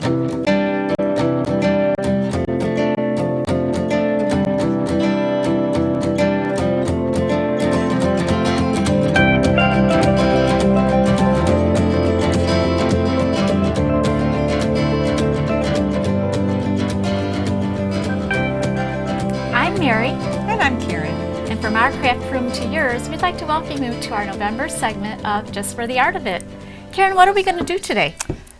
And I'm Karen. And from our craft room to yours, we'd like to welcome you to our November segment of Just for the Art of It. Karen, what are we going to do today?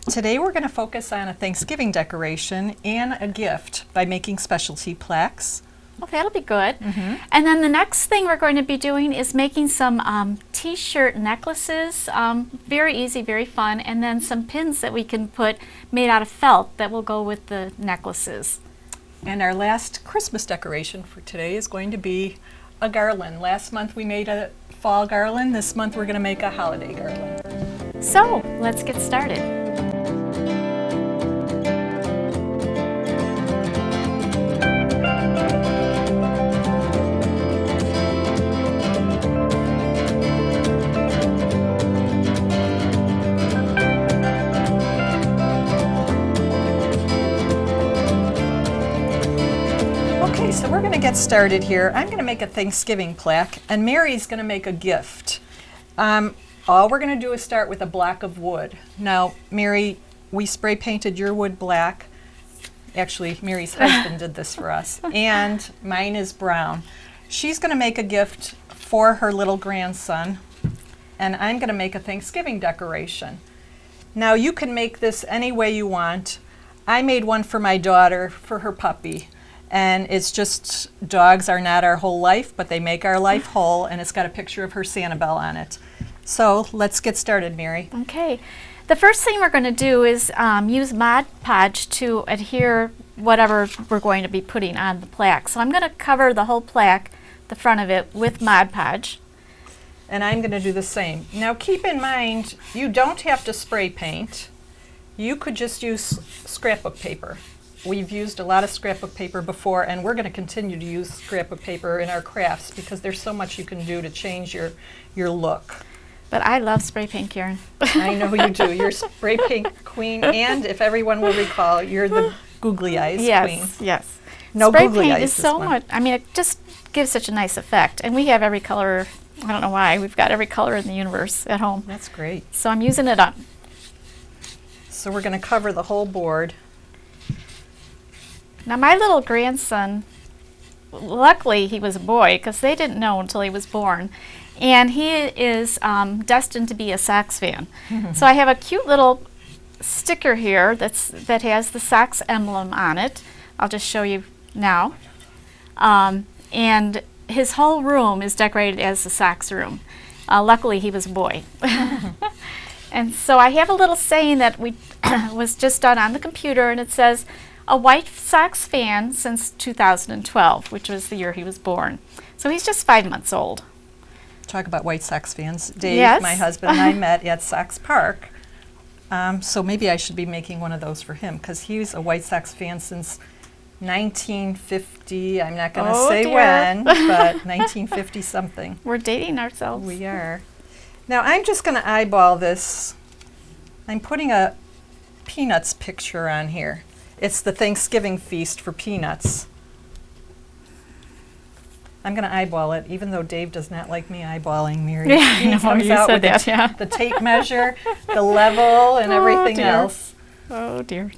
Today we're going to focus on a Thanksgiving decoration and a gift by making specialty plaques. Well, that'll be good. And then the next thing we're going to be doing is making some T-shirt necklaces. Very easy, very fun. And then some pins that we can put made out of felt that will go with the necklaces. And our last Christmas decoration for today is going to be a garland. Last month we made a fall garland. This month we're going to make a holiday garland. So let's get started. Okay, so we're going to get started here. I'm going to make a Thanksgiving plaque, and Mary's going to make a gift. All we're going to do is start with a block of wood. Now, Mary, we spray painted your wood black. Actually, Mary's husband did this for us, and mine is brown. She's going to make a gift for her little grandson, and I'm going to make a Thanksgiving decoration. Now, you can make this any way you want. I made one for my daughter for her puppy. And it's just, dogs are not our whole life, but they make our life whole, and it's got a picture of her Sanibel on it. So let's get started, Mary. Okay. The first thing we're going to do is use Mod Podge to adhere whatever we're going to be putting on the plaque. So I'm going to cover the whole plaque, the front of it, with Mod Podge. And I'm going to do the same. Now keep in mind, you don't have to spray paint. You could just use scrapbook paper. We've used a lot of scrapbook paper before, and we're going to continue to use scrapbook paper in our crafts because there's so much you can do to change your look. But I love spray paint, Karen. I know you do. You're spray paint queen, and if everyone will recall, you're the googly eyes queen. Yes. No spray googly paint eyes is so much. I mean, it just gives such a nice effect, and we have every color. I don't know why. We've got every color in the universe at home. That's great. So I'm using it up. So we're going to cover the whole board. Now my little grandson, luckily he was a boy because they didn't know until he was born, and he is destined to be a Sox fan. So I have a cute little sticker here that has the Sox emblem on it. I'll just show you now. And his whole room is decorated as the Sox room. Luckily he was a boy. And so I have a little saying that was just done on the computer, and it says, "A White Sox fan since 2012, which was the year he was born." So he's just 5 months old. Talk about White Sox fans. Dave, yes. My husband, and I met at Sox Park. So maybe I should be making one of those for him because he's a White Sox fan since 1950. I'm not going to say dear. when, but 1950 something. We're dating ourselves. We are. Now I'm just going to eyeball this. I'm putting a Peanuts picture on here. It's the Thanksgiving feast for Peanuts. I'm going to eyeball it, even though Dave does not like me eyeballing, Mary. Yeah, I know, comes you out said with that, yeah. the tape measure, the level, and everything dear. else. Oh dear.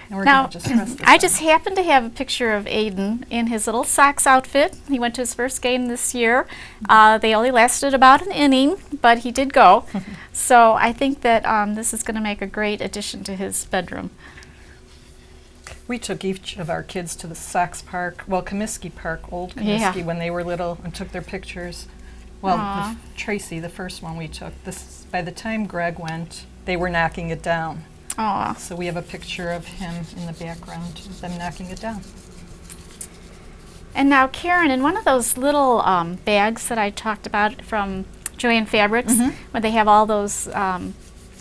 And we're Now, going to just press this I on. just happened to have a picture of Aiden in his little Sox outfit. He went to his first game this year. They only lasted about an inning, but he did go. So I think that this is going to make a great addition to his bedroom. We took each of our kids to the Sox Park, well, Comiskey Park, old Comiskey, Yeah. when they were little, and took their pictures. Well, Aw. Tracy, the first one we took, by the time Greg went, they were knocking it down. Aw. So we have a picture of him in the background of them knocking it down. And now, Karen, in one of those little bags that I talked about from Joann Fabrics, where they have all those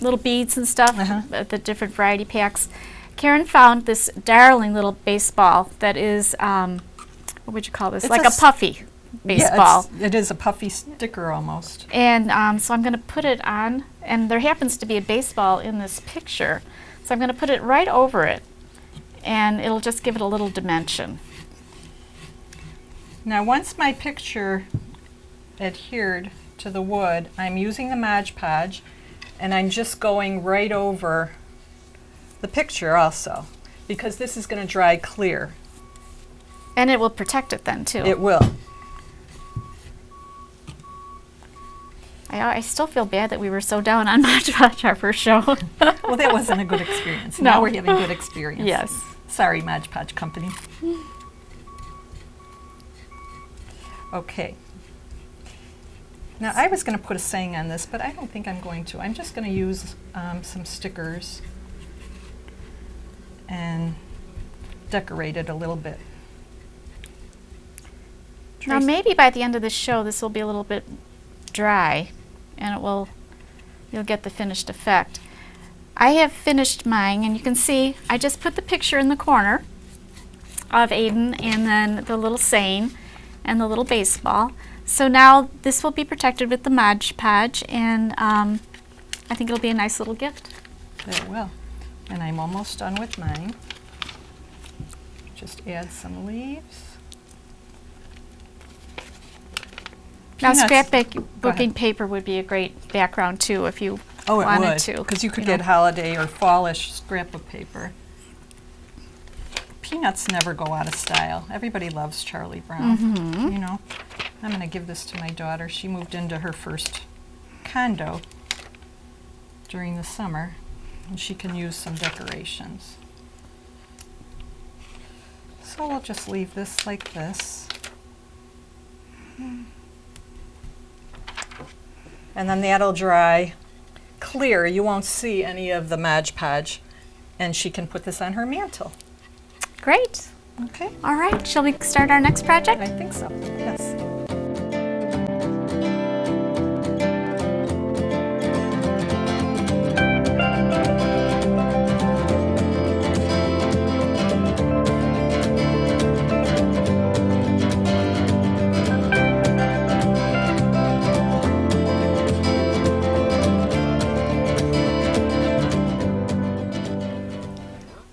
little beads and stuff, the different variety packs, Karen found this darling little baseball that is, what would you call this? It's like a puffy baseball. Yeah, it is a puffy sticker almost. And so I'm going to put it on, and there happens to be a baseball in this picture. So So I'm going to put it right over it, and it'll just give it a little dimension. Now once my picture adhered to the wood, I'm using the Mod Podge, and I'm just going right over the picture also, because this is going to dry clear. And it will protect it then too. It will. I still feel bad that we were so down on Mod Podge our first show. Well, that wasn't a good experience. No. Now we're having good experience. Yes. Sorry, Mod Podge Company. Okay. Now I was going to put a saying on this, but I don't think I'm going to. I'm just going to use some stickers and decorate it a little bit. Now maybe by the end of the show this will be a little bit dry, and you'll get the finished effect. I have finished mine, and you can see I just put the picture in the corner of Aiden, and then the little saying and the little baseball. So now this will be protected with the Mod Podge, and I think it'll be a nice little gift. It will. And I'm almost done with mine. Just add some leaves. Now Peanuts. scrapbooking paper would be a great background too if you wanted to. Because you could get holiday or fallish scrapbook paper. Peanuts never go out of style. Everybody loves Charlie Brown. You know, I'm going to give this to my daughter. She moved into her first condo during the summer, and she can use some decorations. So we'll just leave this like this. And then that'll dry clear. You won't see any of the Mod Podge, and she can put this on her mantle. Great. Okay. All right. Shall we start our next project? I think so, yes.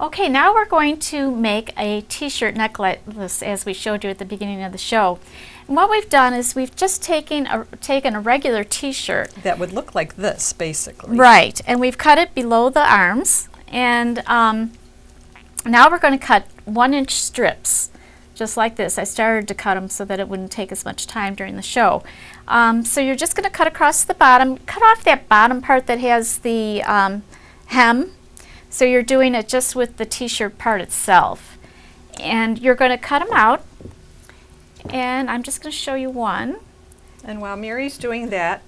Okay, now we're going to make a T-shirt necklace as we showed you at the beginning of the show. And what we've done is we've just taken a regular T-shirt. That would look like this, basically. Right, and we've cut it below the arms, and now we're going to cut 1-inch strips, just like this. I started to cut them so that it wouldn't take as much time during the show. So you're just going to cut across the bottom, cut off that bottom part that has the hem. So you're doing it just with the T-shirt part itself. And you're going to cut them out. And I'm just going to show you one. And while Mary's doing that,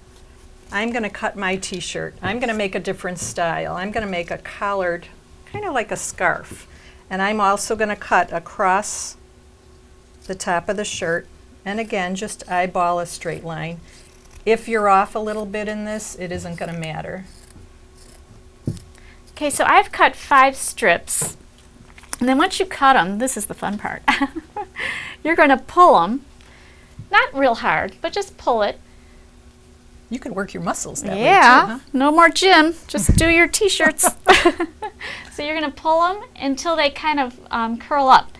I'm going to cut my T-shirt. I'm going to make a different style. I'm going to make a collared, kind of like a scarf. And I'm also going to cut across the top of the shirt. And again, just eyeball a straight line. If you're off a little bit in this, it isn't going to matter. Okay, so I've cut 5 strips, and then once you cut them, this is the fun part, you're going to pull them, not real hard, but just pull it. You can work your muscles that way Yeah, too, huh? no more gym, just do your T-shirts. So you're going to pull them until they kind of curl up.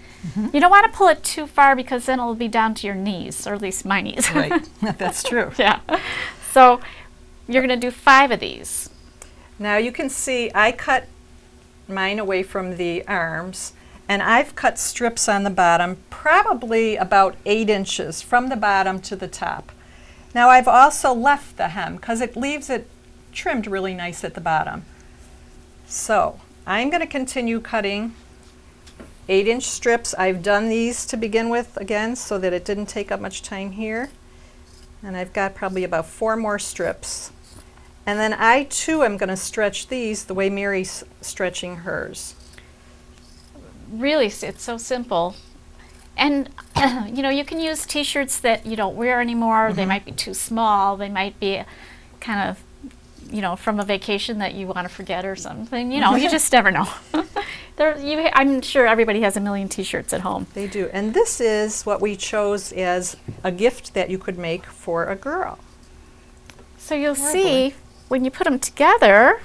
You don't want to pull it too far because then it'll be down to your knees, or at least my knees. Right, that's true. Yeah, so you're going to do 5 of these. Now you can see I cut mine away from the arms, and I've cut strips on the bottom, probably about 8 inches from the bottom to the top. Now I've also left the hem because it leaves it trimmed really nice at the bottom. So I'm going to continue cutting 8-inch strips. I've done these to begin with again so that it didn't take up much time here. And I've got probably about 4 more strips. And then I too am going to stretch these the way Mary's stretching hers. Really, it's so simple. And you know, you can use T-shirts that you don't wear anymore. They might be too small. They might be kind of, you know, from a vacation that you want to forget or something. You know, you just never know. I'm sure everybody has a million T-shirts at home. They do. And this is what we chose as a gift that you could make for a girl. So you'll see when you put them together,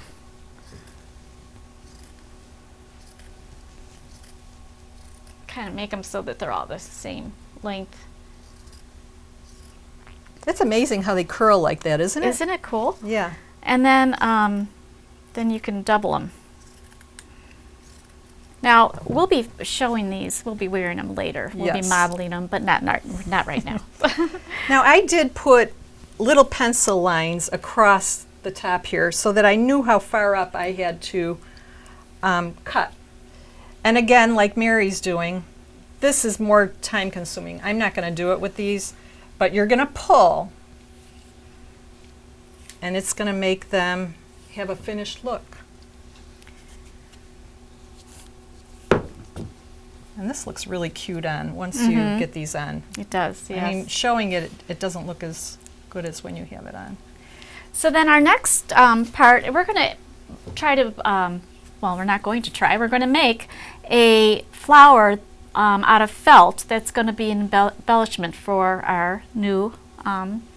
kind of make them so that they're all the same length. It's amazing how they curl like that, isn't it? Isn't it cool? Yeah. And then you can double them. Now, we'll be showing these. We'll be wearing them later. We'll be Yes. modeling them, but not right now. Now I did put little pencil lines across the top here so that I knew how far up I had to cut. And again, like Mary's doing, this is more time consuming. I'm not going to do it with these, but you're going to pull and it's going to make them have a finished look. And this looks really cute on once you get these on. It does, yes. I mean, showing it, it doesn't look as good as when you have it on. So then our next part, we're going to try to, well, we're not going to try, we're going to make a flower out of felt that's going to be an embellishment for our new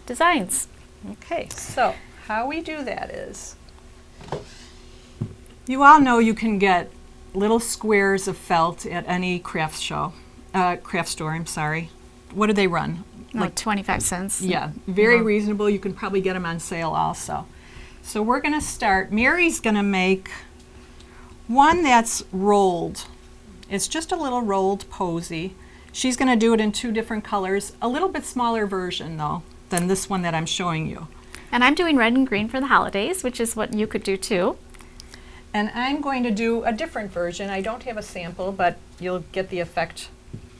designs. Okay, so how we do that is, you all know you can get little squares of felt at any craft store, I'm sorry. What do they run? Like 25 cents. Yeah, very reasonable. You can probably get them on sale also. So we're going to start. Mary's going to make one that's rolled. It's just a little rolled posy. She's going to do it in 2 different colors, a little bit smaller version though than this one that I'm showing you. And I'm doing red and green for the holidays, which is what you could do too. And I'm going to do a different version. I don't have a sample, but you'll get the effect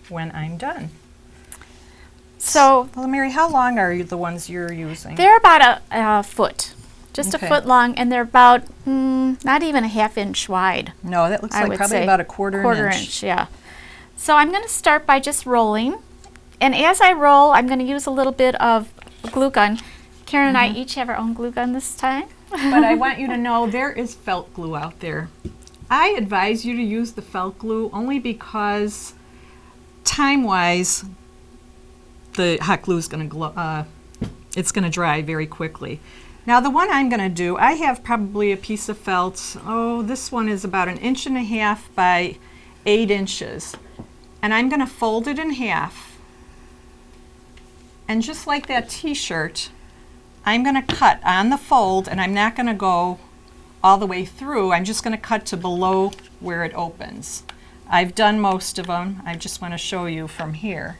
when I'm done. So, well, Mary, how long are the ones you're using? they're about a foot, just Okay. a foot long, and they're about not even a half-inch wide. No, that looks I like would probably say about a quarter inch. Yeah. So I'm going to start by just rolling, and as I roll, I'm going to use a little bit of glue gun. Karen and I each have our own glue gun this time. But I want you to know there is felt glue out there. I advise you to use the felt glue only because time-wise, the hot glue is going to it's going to dry very quickly. Now the one I'm going to do, I have probably a piece of felt. Oh, this one is about 1.5 inches by 8 inches, and I'm going to fold it in half. And just like that T-shirt, I'm going to cut on the fold, and I'm not going to go all the way through. I'm just going to cut to below where it opens. I've done most of them. I just want to show you from here.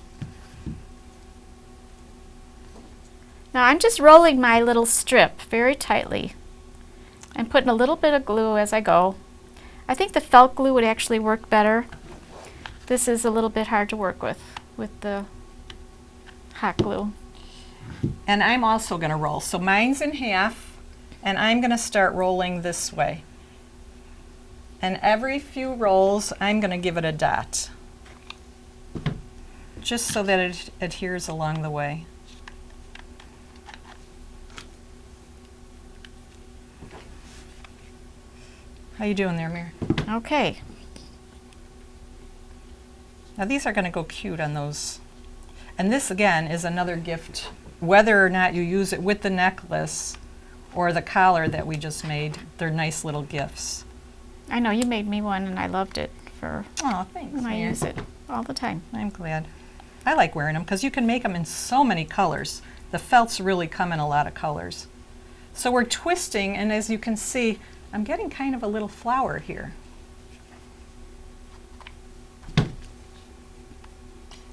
Now I'm just rolling my little strip very tightly and putting a little bit of glue as I go. I think the felt glue would actually work better. This is a little bit hard to work with the hot glue. And I'm also going to roll. So mine's in half, and I'm going to start rolling this way. And every few rolls, I'm going to give it a dot, just so that it adheres along the way. How you doing there, Mary? Okay. Now these are going to go cute on those. And this again is another gift, whether or not you use it with the necklace or the collar that we just made. They're nice little gifts. I know you made me one and I loved it Oh, thanks, and I Mary. use it all the time. I'm glad. I like wearing them because you can make them in so many colors. The felts really come in a lot of colors. So we're twisting, and as you can see, I'm getting kind of a little flower here.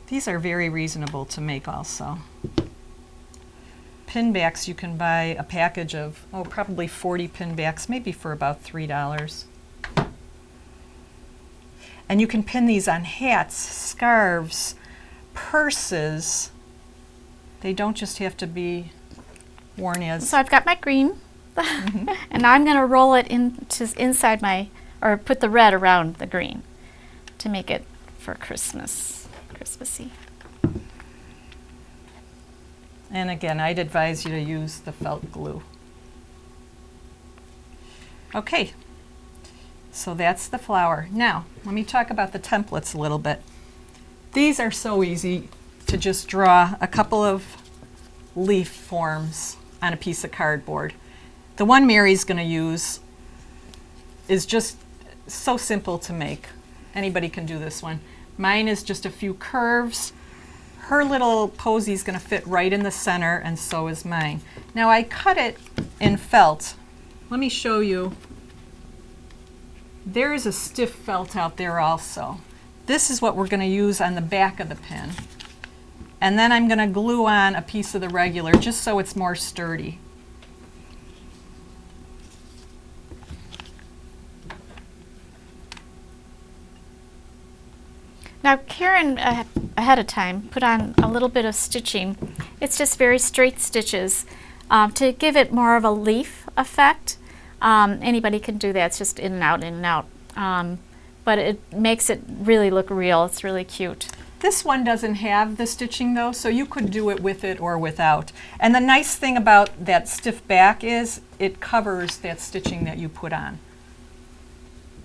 These are very reasonable to make also. Pin backs, you can buy a package of, oh, probably 40 pin backs, maybe for about $3. And you can pin these on hats, scarves, purses. They don't just have to be worn as. So I've got my green and now I'm going to roll it into inside my, or put the red around the green to make it for Christmassy. And again, I'd advise you to use the felt glue. Okay, so that's the flower. Now, let me talk about the templates a little bit. These are so easy to just draw a couple of leaf forms on a piece of cardboard. The one Mary's going to use is just so simple to make. Anybody can do this one. Mine is just a few curves. Her little posy is going to fit right in the center, and so is mine. Now I cut it in felt. Let me show you. There is a stiff felt out there also. This is what we're going to use on the back of the pin. And then I'm going to glue on a piece of the regular just so it's more sturdy. Now Karen, ahead of time, put on a little bit of stitching. It's just very straight stitches to give it more of a leaf effect. Anybody can do that. It's just in and out, in and out. But it makes it really look real. It's really cute. This one doesn't have the stitching though, so you could do it with it or without. And the nice thing about that stiff back is it covers that stitching that you put on.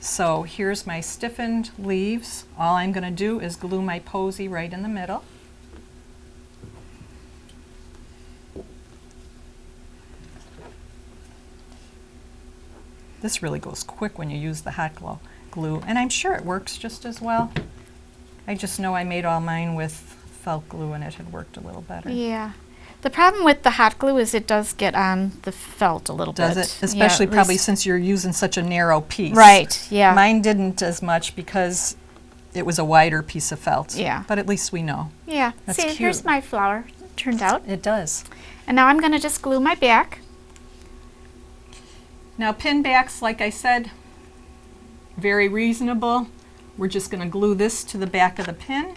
So here's my stiffened leaves. All I'm going to do is glue my posy right in the middle. This really goes quick when you use the hot glue, and I'm sure it works just as well. I just know I made all mine with felt glue and it had worked a little better. Yeah. The problem with the hot glue is it does get on the felt a little bit. Does it? Especially probably since you're using such a narrow piece. Right, yeah. Mine didn't as much because it was a wider piece of felt. Yeah. But at least we know. Yeah. That's See, cute. here's my flower turned out. It does. And now I'm going to just glue my back. Now pin backs, like I said, very reasonable. We're just going to glue this to the back of the pin.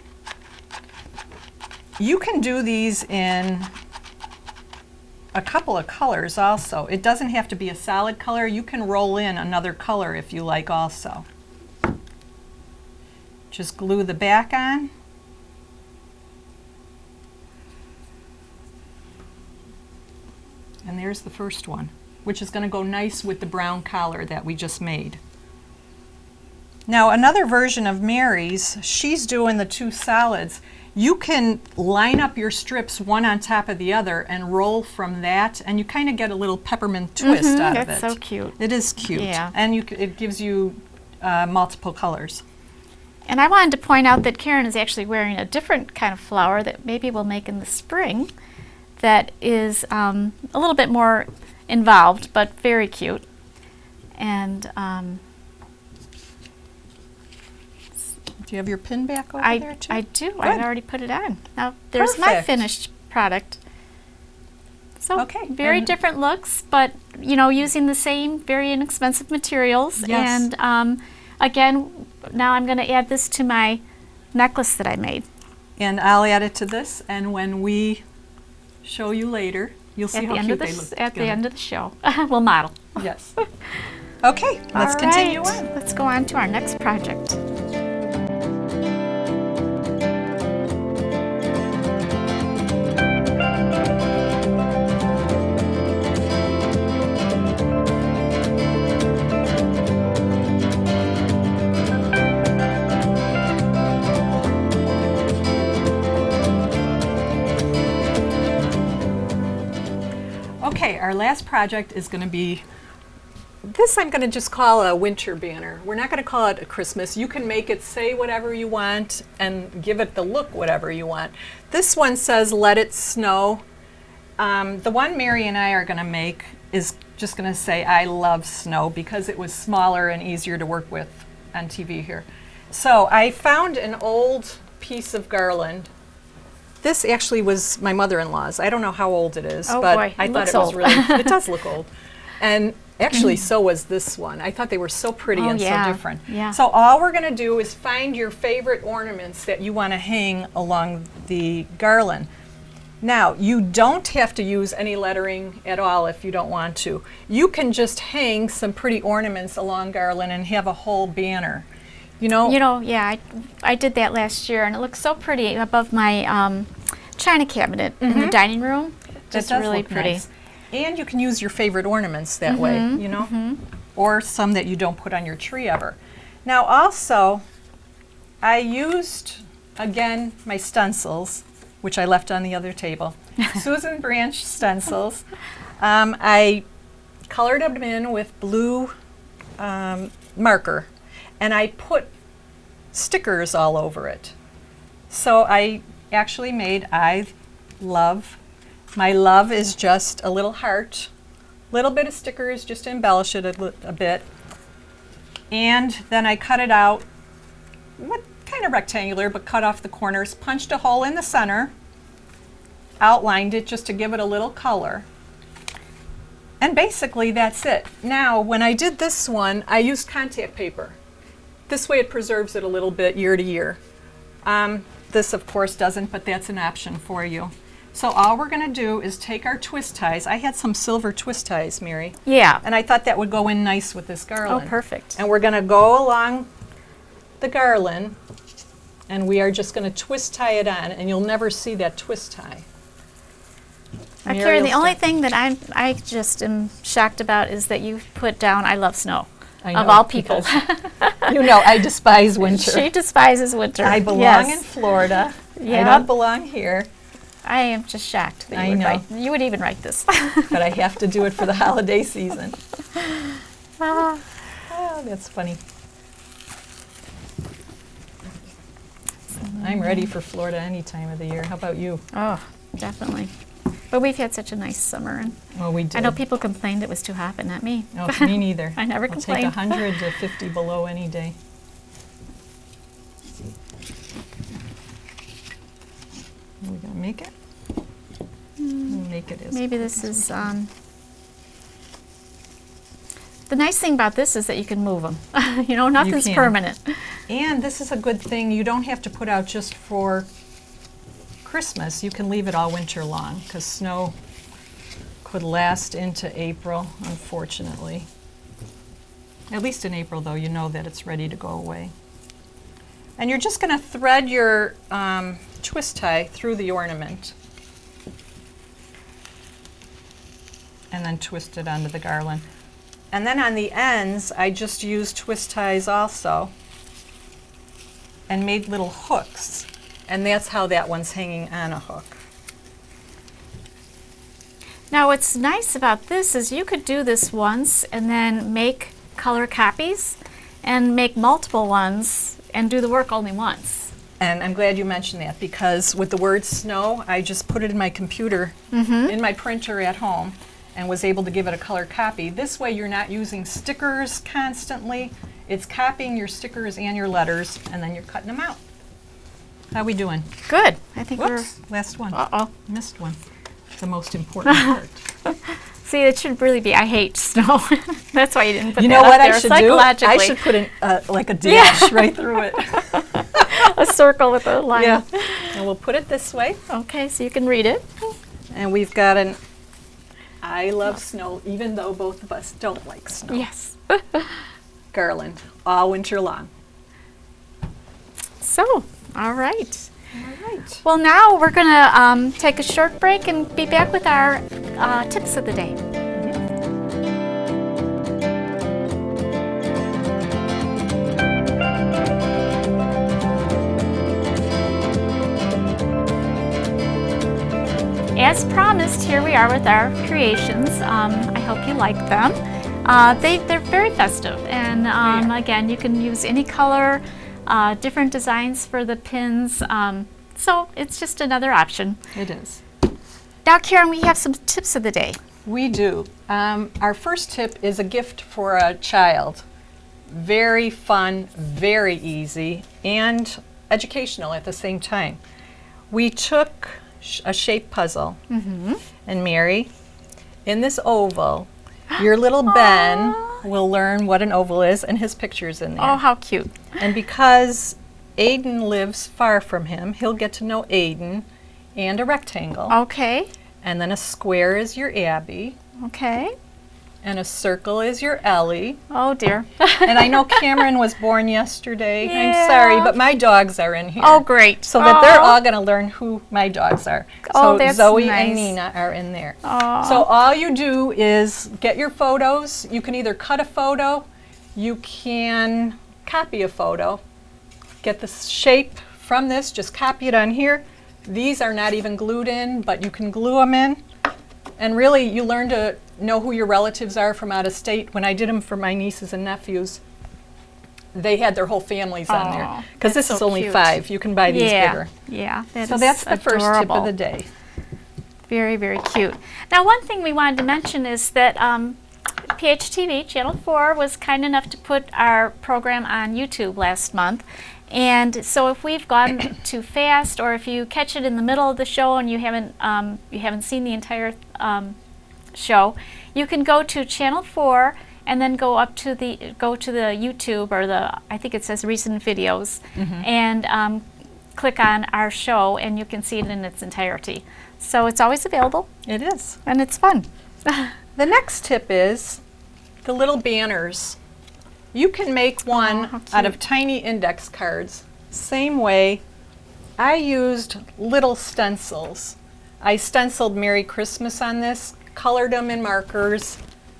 You can do these in a couple of colors also. It doesn't have to be a solid color. You can roll in another color if you like also. Just glue the back on. And there's the first one, which is going to go nice with the brown collar that we just made. Now another version of Mary's, she's doing the two solids. You can line up your strips one on top of the other and roll from that, and you kind of get a little peppermint twist out of it. That's so cute. It is cute. Yeah. And it gives you multiple colors. And I wanted to point out that Karen is actually wearing a different kind of flower that maybe we'll make in the spring that is a little bit more involved, but very cute. And do you have your pin back over there too? I do. Good. I've already put it on. Now there's my Perfect. finished product. So Okay, very and- different looks, but you know, using the same very inexpensive materials. Yes. And again, now I'm going to add this to my necklace that I made. And I'll add it to this, and when we show you later, you'll see At how the end cute of they the look at the together. end of the show, we'll model. Yes. Okay, let's All continue right, on. Let's go on to our next project. Okay, our last project is going to be this. I'm going to just call a winter banner. We're not going to call it a Christmas. You can make it say whatever you want and give it the look whatever you want. This one says "Let It Snow." The one Mary and I are going to make is just going to say "I love snow" because it was smaller and easier to work with on TV here. So I found an old piece of garland. This actually was my mother-in-law's. I don't know how old it is, Oh, but boy, I it thought looks it was old. really, it does look old. And actually, so was this one. I thought they were so pretty Oh, and yeah, so different. yeah. So all we're going to do is find your favorite ornaments that you want to hang along the garland. Now, you don't have to use any lettering at all if you don't want to. You can just hang some pretty ornaments along garland and have a whole banner. You know, Yeah, I did that last year, and it looks so pretty above my china cabinet in the dining room. Just does really look pretty. nice. And you can use your favorite ornaments that way, you know, or some that you don't put on your tree ever. Now also, I used, again, my stencils, which I left on the other table. Susan Branch stencils. I colored them in with blue marker, and I put stickers all over it. So I actually made I love. My love is just a little heart, little bit of stickers just to embellish it a bit. And then I cut it out, what kind of rectangular, but cut off the corners, punched a hole in the center, outlined it just to give it a little color. And basically that's it. Now, when I did this one, I used contact paper. This way it preserves it a little bit year to year. This, of course, doesn't, but that's an option for you. So all we're going to do is take our twist ties. I had some silver twist ties, Mary. Yeah. And I thought that would go in nice with this garland. Oh, perfect. And we're going to go along the garland, and we are just going to twist tie it on, and you'll never see that twist tie. Karen, the only thing that I just am shocked about is that you put down "I love snow." I know, of all people. You know, I despise winter. She despises winter. I belong in Florida. Yep. I don't belong here. I am just shocked that you would even write this. But I have to do it for the holiday season. Oh, that's funny. I'm ready for Florida any time of the year. How about you? Oh, definitely. But we've had such a nice summer. And well, we did. I know people complained it was too hot, but not me. No, me neither. I never complained. I'll take 100 to 50 below any day. Are we going to make it? We'll make it as maybe this is... the nice thing about this is that you can move them. You know, nothing's permanent. And this is a good thing. You don't have to put out just for Christmas. You can leave it all winter long because snow could last into April, unfortunately. At least in April, though, you know that it's ready to go away. And you're just going to thread your twist tie through the ornament and then twist it onto the garland. And then on the ends, I just used twist ties also and made little hooks. And that's how that one's hanging on a hook. Now what's nice about this is you could do this once and then make color copies and make multiple ones and do the work only once. And I'm glad you mentioned that because with the word snow, I just put it in my computer, in my printer at home, and was able to give it a color copy. This way you're not using stickers constantly. It's copying your stickers and your letters, and then you're cutting them out. How we doing? Good. I think Whoops, last one. Uh-oh. Missed one. The most important part. See, it should really be, I hate snow. That's why you didn't put you that know up what there I should do? I should put in like a dash right through it. A circle with a line. Yeah. And we'll put it this way. Okay, so you can read it. And we've got an I love snow, even though both of us don't like snow. Yes. Garland, all winter long. So, all right. All right. Well, now we're going to take a short break and be back with our tips of the day. As promised, here we are with our creations. I hope you like them. They're very festive, and again, you can use any color, different designs for the pins, so it's just another option. It is. Now, Karen, we have some tips of the day. We do. Our first tip is a gift for a child. Very fun, very easy, and educational at the same time. We took a shape puzzle, and Mary, in this oval, your little Ben will learn what an oval is, and his picture's in there. Oh, how cute. And because Aiden lives far from him, he'll get to know Aiden and a rectangle. Okay. And then a square is your Abby. Okay. And a circle is your Ellie. Oh, dear. And I know Cameron was born yesterday. Yeah. I'm sorry, but my dogs are in here. Oh, great. So that they're all going to learn who my dogs are. Oh, so that's Zoe nice. and Nina are in there. Aw. So all you do is get your photos. You can either cut a photo, you can copy a photo, get the shape from this, just copy it on here. These are not even glued in, but you can glue them in. And really, you learn to know who your relatives are from out of state. When I did them for my nieces and nephews, they had their whole families on there. Aw, Because this that's is so only cute. 5. You can buy these bigger. Yeah, So that's the first tip of the day. Very, very cute. Now, one thing we wanted to mention is that PHTV, Channel 4, was kind enough to put our program on YouTube last month. And so if we've gone too fast, or if you catch it in the middle of the show and you haven't seen the entire show, you can go to Channel 4 and then go to the YouTube, or I think it says recent videos, and click on our show, and you can see it in its entirety. So it's always available. It is. And it's fun. The next tip is the little banners. You can make one how out of cute. tiny index cards. Same way. I used little stencils. I stenciled Merry Christmas on this, colored them in markers,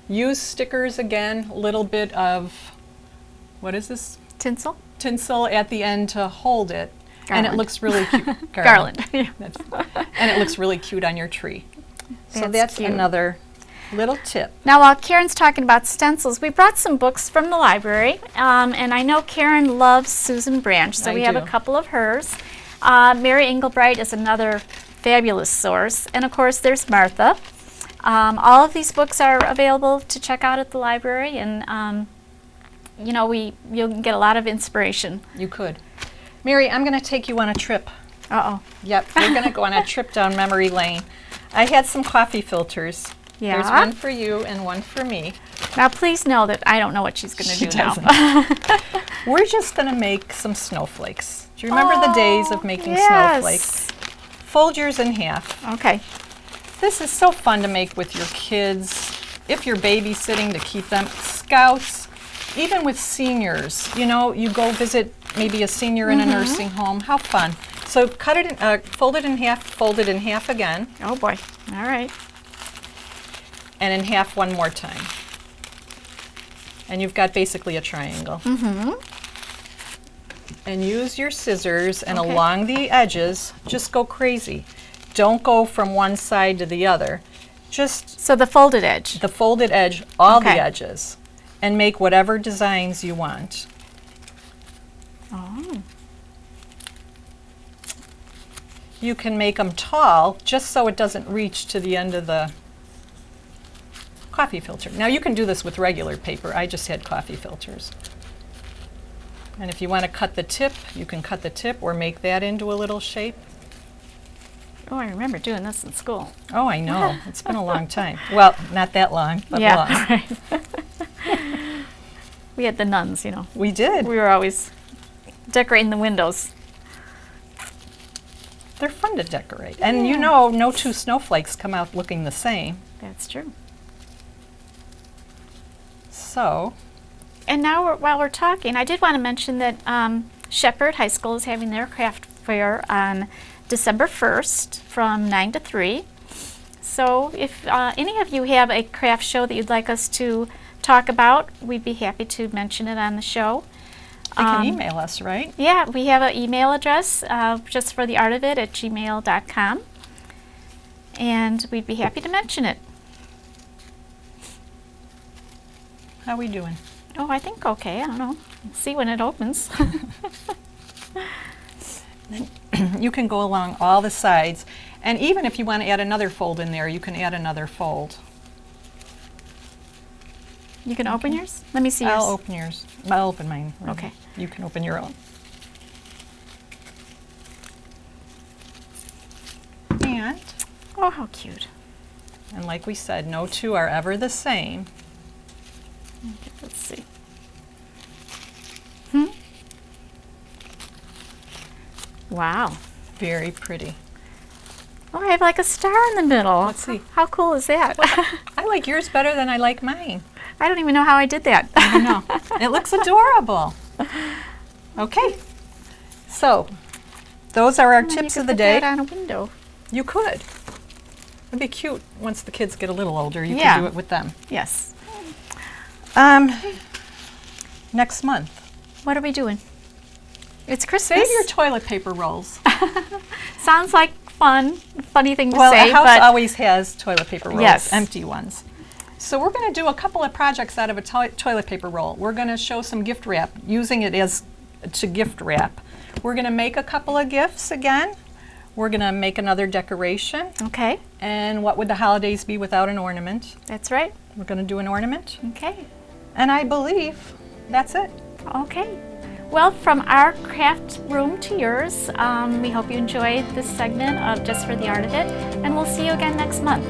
used stickers again, a little bit of, what is this? Tinsel? Tinsel at the end to hold it. And it Garland. looks really cute. Garland. And it looks really cute on your tree. So that's cute. another little tip. Now, while Karen's talking about stencils, we brought some books from the library, and I know Karen loves Susan Branch, so I we have do. a couple of hers. Mary Engelbright is another fabulous source, and of course there's Martha. All of these books are available to check out at the library, and you know, you'll get a lot of inspiration. You could. Mary, I'm going to take you on a trip. Uh-oh. Yep, we're going to go on a trip down memory lane. I had some coffee filters. Yeah. There's one for you and one for me. Now, please know that I don't know what she's going to She do now. doesn't. We're just going to make some snowflakes. Do you remember the days of making snowflakes? Fold yours in half. Okay. This is so fun to make with your kids, if you're babysitting, to keep them. Scouts, even with seniors. You know, you go visit maybe a senior in a nursing home. How fun. So cut it, fold it in half, fold it in half again, Oh, boy. All right. and in half one more time. And you've got basically a triangle. And use your scissors, and Okay. along the edges, just go crazy. Don't go from one side to the other. Just So the folded edge. the folded edge, all Okay. the edges, and make whatever designs you want. Oh. You can make them tall, just so it doesn't reach to the end of the coffee filter. Now you can do this with regular paper. I just had coffee filters. And if you want to cut the tip, you can cut the tip or make that into a little shape. Oh, I remember doing this in school. Oh, I know. It's been a long time. Well, not that long, but long. We had the nuns, you know. We did. We were always decorating the windows. They're fun to decorate. And you know, no two snowflakes come out looking the same. That's true. So, And now, while we're talking, I did want to mention that Shepherd High School is having their craft fair on December 1st from 9 to 3. So if any of you have a craft show that you'd like us to talk about, we'd be happy to mention it on the show. they can email us, right? Yeah, we have an email address, just for the art of it, at gmail.com. And we'd be happy to mention it. How we doing? Oh, I think okay. I don't know. See when it opens. You can go along all the sides. And even if you want to add another fold in there, you can add another fold. You can open yours? Let me see yours. I'll open yours. I'll open mine. Okay. You can open your own. And, Oh, how cute. and like we said, no two are ever the same. Okay, let's see. Wow. Very pretty. Oh, I have like a star in the middle. Let's see. How cool is that? I like yours better than I like mine. I don't even know how I did that. I don't know. It looks adorable. Okay. So, those are our And then tips you of could the put day. that on a window. You could. It'd be cute once the kids get a little older. You Yeah. can do it with them. Yes. Next month, What are we doing? It's Christmas. save your toilet paper rolls. Sounds like funny thing to Well, say, a house but always has toilet paper rolls, Yes. empty ones. So we're going to do a couple of projects out of a toilet paper roll. We're going to show some gift wrap, using it as to gift wrap. We're going to make a couple of gifts again. We're going to make another decoration. Okay. And what would the holidays be without an ornament? That's right. We're going to do an ornament. Okay. And I believe that's it. Okay. Well, from our craft room to yours, we hope you enjoyed this segment of Just for the Art of It, and we'll see you again next month.